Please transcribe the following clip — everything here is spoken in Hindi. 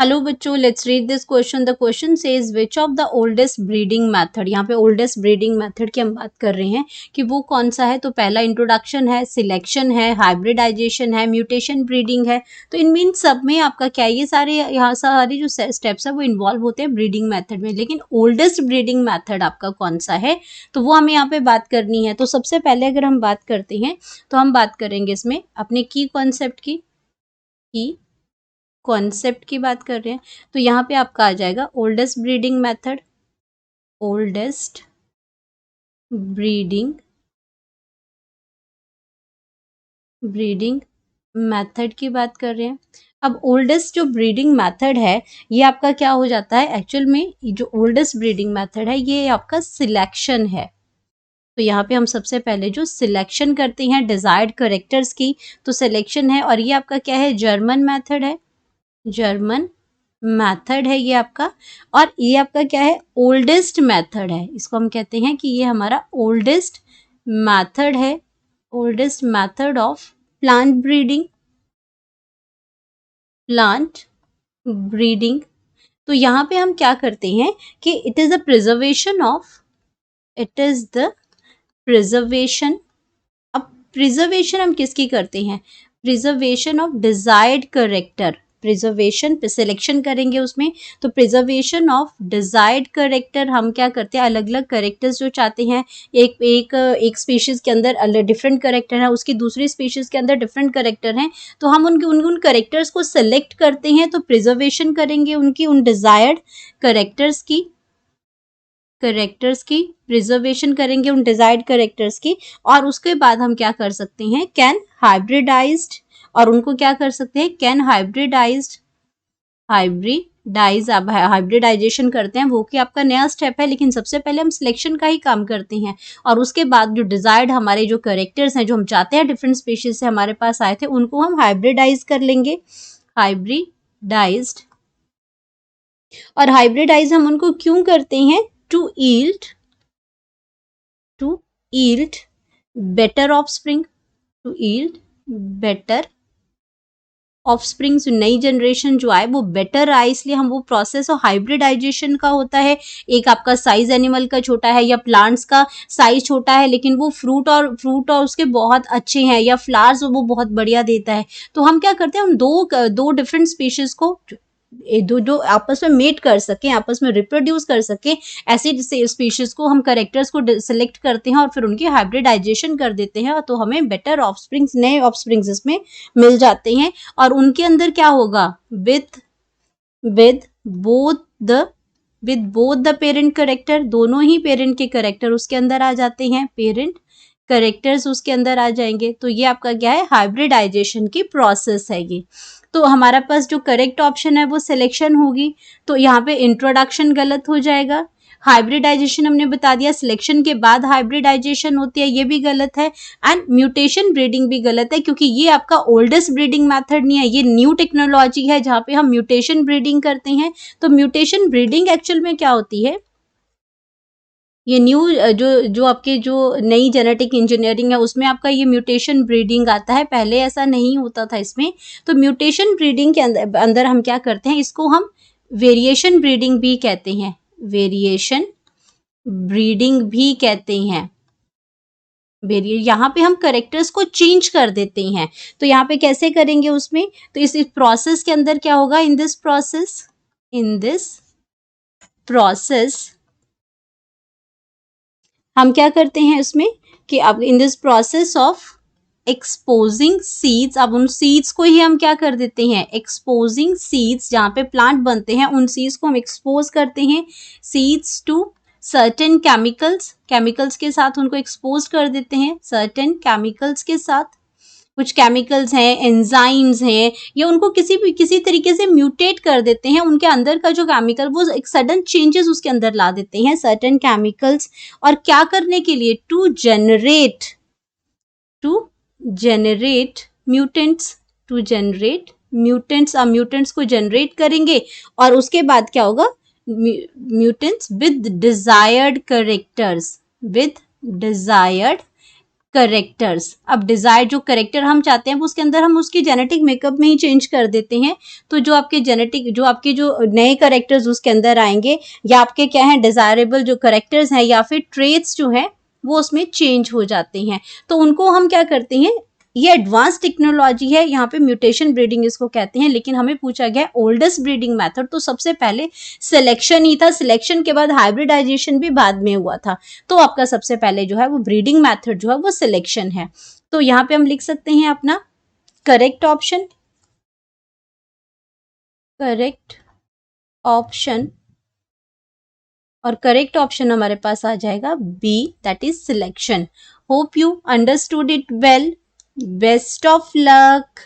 हेलो बच्चों, let's read this question. The question says which of the oldest breeding method. यहाँ पे ओल्डेस्ट ब्रीडिंग मेथड की हम बात कर रहे हैं कि वो कौन सा है। तो पहला इंट्रोडक्शन है, सिलेक्शन है, हाइब्रिडाइजेशन है, म्यूटेशन ब्रीडिंग है। तो इन सब में आपका क्या है, ये सारे यहाँ सारे जो स्टेप्स है वो इन्वॉल्व होते हैं ब्रीडिंग मेथड में। लेकिन ओल्डेस्ट ब्रीडिंग मेथड आपका कौन सा है, तो वो हमें यहाँ पे बात करनी है। तो सबसे पहले अगर हम बात करते हैं तो हम बात करेंगे इसमें अपने की कॉन्सेप्ट की कॉन्सेप्ट की बात कर रहे हैं। तो यहाँ पे आपका आ जाएगा oldest breeding method. Oldest breeding method की बात कर रहे हैं। अब ओल्डेस्ट जो ब्रीडिंग मेथड है ये आपका क्या हो जाता है, एक्चुअल में जो ओल्डेस्ट ब्रीडिंग मेथड है ये आपका सिलेक्शन है। तो यहाँ पे हम सबसे पहले जो सिलेक्शन करते हैं डिजायर्ड करेक्टर्स की, तो सिलेक्शन है। और ये आपका क्या है, जर्मन मेथड है। जर्मन मेथड है ये आपका। और ये आपका क्या है, ओल्डेस्ट मेथड है। इसको हम कहते हैं कि ये हमारा ओल्डेस्ट मेथड है। Oldest method of plant breeding. तो यहाँ पे हम क्या करते हैं कि इट इज द प्रिजर्वेशन अब प्रिजर्वेशन हम किसकी करते हैं, preservation of desired character. Preservation selection करेंगे उसमें, तो प्रिजर्वेशन ऑफ डिजायर्ड करेक्टर हम क्या करते हैं, अलग अलग करेक्टर्स जो चाहते हैं, एक स्पीशीज के अंदर डिफरेंट करेक्टर है, उसकी दूसरी स्पीशीज के अंदर डिफरेंट करेक्टर हैं, तो हम उन करेक्टर्स को सेलेक्ट करते हैं। तो प्रिजर्वेशन करेंगे उनकी, उन डिजायर्ड करेक्टर्स की प्रिजर्वेशन करेंगे उन डिजायर्ड करेक्टर्स की। और उसके बाद हम क्या कर सकते हैं, कैन हाइब्रिडाइज्ड, और उनको क्या कर सकते हैं, कैन हाइब्रिडाइजेशन करते हैं, वो कि आपका नया स्टेप है। लेकिन सबसे पहले हम सिलेक्शन का ही काम करते हैं, और उसके बाद जो डिजायर्ड हमारे जो करेक्टर्स हैं जो हम चाहते हैं डिफरेंट स्पीशीज से हमारे पास आए थे, उनको हम हाइब्रिडाइज कर लेंगे, हाइब्रिडाइज्ड। और हाइब्रिडाइज हम उनको क्यों करते हैं, to yield better offspring, to yield better offspring. नई जनरेशन जो आए वो बेटर आए, इसलिए हम वो प्रोसेस और हाइब्रिडाइजेशन का होता है। एक आपका साइज एनिमल का छोटा है या प्लांट्स का साइज छोटा है, लेकिन वो फ्रूट और उसके बहुत अच्छे हैं, या फ्लावर्स वो बहुत बढ़िया देता है। तो हम क्या करते हैं, हम दो डिफरेंट स्पीशीज को जो आपस में मेट कर सके, आपस में रिप्रोड्यूस कर सके, ऐसी स्पीशीज को हम करेक्टर्स को सिलेक्ट करते हैं और फिर उनकी हाइब्रिडाइजेशन कर देते हैं। तो हमें बेटर ऑफस्प्रिंग्स, नए ऑफस्प्रिंग्स इसमें मिल जाते हैं। और उनके अंदर क्या होगा, with both the parent character, दोनों ही पेरेंट के करेक्टर उसके अंदर आ जाते हैं, पेरेंट करेक्टर्स उसके अंदर आ जाएंगे। तो ये आपका क्या है, हाइब्रिडाइजेशन की प्रोसेस है ये। तो हमारा पास जो करेक्ट ऑप्शन है वो सिलेक्शन होगी। तो यहाँ पे इंट्रोडक्शन गलत हो जाएगा, हाइब्रिडाइजेशन हमने बता दिया, सिलेक्शन के बाद हाइब्रिडाइजेशन होती है, ये भी गलत है। एंड म्यूटेशन ब्रीडिंग भी गलत है, क्योंकि ये आपका ओल्डेस्ट ब्रीडिंग मेथड नहीं है, ये न्यू टेक्नोलॉजी है जहाँ पे हम म्यूटेशन ब्रीडिंग करते हैं। तो म्यूटेशन ब्रीडिंग एक्चुअल में क्या होती है, ये न्यू जो आपके जो नई जेनेटिक इंजीनियरिंग है उसमें आपका ये म्यूटेशन ब्रीडिंग आता है, पहले ऐसा नहीं होता था इसमें। तो म्यूटेशन ब्रीडिंग के अंदर हम क्या करते हैं, इसको हम वेरिएशन ब्रीडिंग भी कहते हैं, वेरिएशन ब्रीडिंग भी कहते हैं। यहाँ पे हम करेक्टर्स को चेंज कर देते हैं। तो यहाँ पे कैसे करेंगे उसमें, तो इस प्रोसेस के अंदर क्या होगा, इन दिस प्रोसेस हम क्या करते हैं इसमें कि अब in this process of exposing seeds, अब उन सीड्स को ही हम क्या कर देते हैं, एक्सपोजिंग सीड्स, जहाँ पे प्लांट बनते हैं उन सीड्स को हम एक्सपोज करते हैं, सीड्स टू सर्टेन केमिकल्स के साथ उनको एक्सपोज कर देते हैं, सर्टेन केमिकल्स के साथ। कुछ केमिकल्स हैं, एंजाइम्स हैं, या उनको किसी तरीके से म्यूटेट कर देते हैं, उनके अंदर का जो केमिकल वो एक सडन चेंजेस उसके अंदर ला देते हैं, सर्टेन केमिकल्स। और क्या करने के लिए, टू जनरेट म्यूटेंट्स। अब म्यूटेंट्स को जनरेट करेंगे और उसके बाद क्या होगा, म्यूटेंट्स विद डिजायर्ड करेक्टर्स। अब डिजायर जो करेक्टर हम चाहते हैं वो उसके अंदर हम उसकी जेनेटिक मेकअप में ही चेंज कर देते हैं। तो जो आपके जेनेटिक जो आपके जो नए करेक्टर्स उसके अंदर आएंगे या आपके क्या है डिजायरेबल जो करेक्टर्स हैं या फिर ट्रेट्स जो हैं वो उसमें चेंज हो जाते हैं। तो उनको हम क्या करते हैं, ये एडवांस टेक्नोलॉजी है, यहाँ पे म्यूटेशन ब्रीडिंग इसको कहते हैं। लेकिन हमें पूछा गया ओल्डेस्ट ब्रीडिंग मेथड, तो सबसे पहले सिलेक्शन ही था। सिलेक्शन के बाद हाइब्रिडाइजेशन भी बाद में हुआ था। तो आपका सबसे पहले जो है वो ब्रीडिंग मेथड जो है वो सिलेक्शन है। तो यहाँ पे हम लिख सकते हैं अपना करेक्ट ऑप्शन, करेक्ट ऑप्शन, और करेक्ट ऑप्शन हमारे पास आ जाएगा B, that is selection. Hope you understood it well. Best of luck.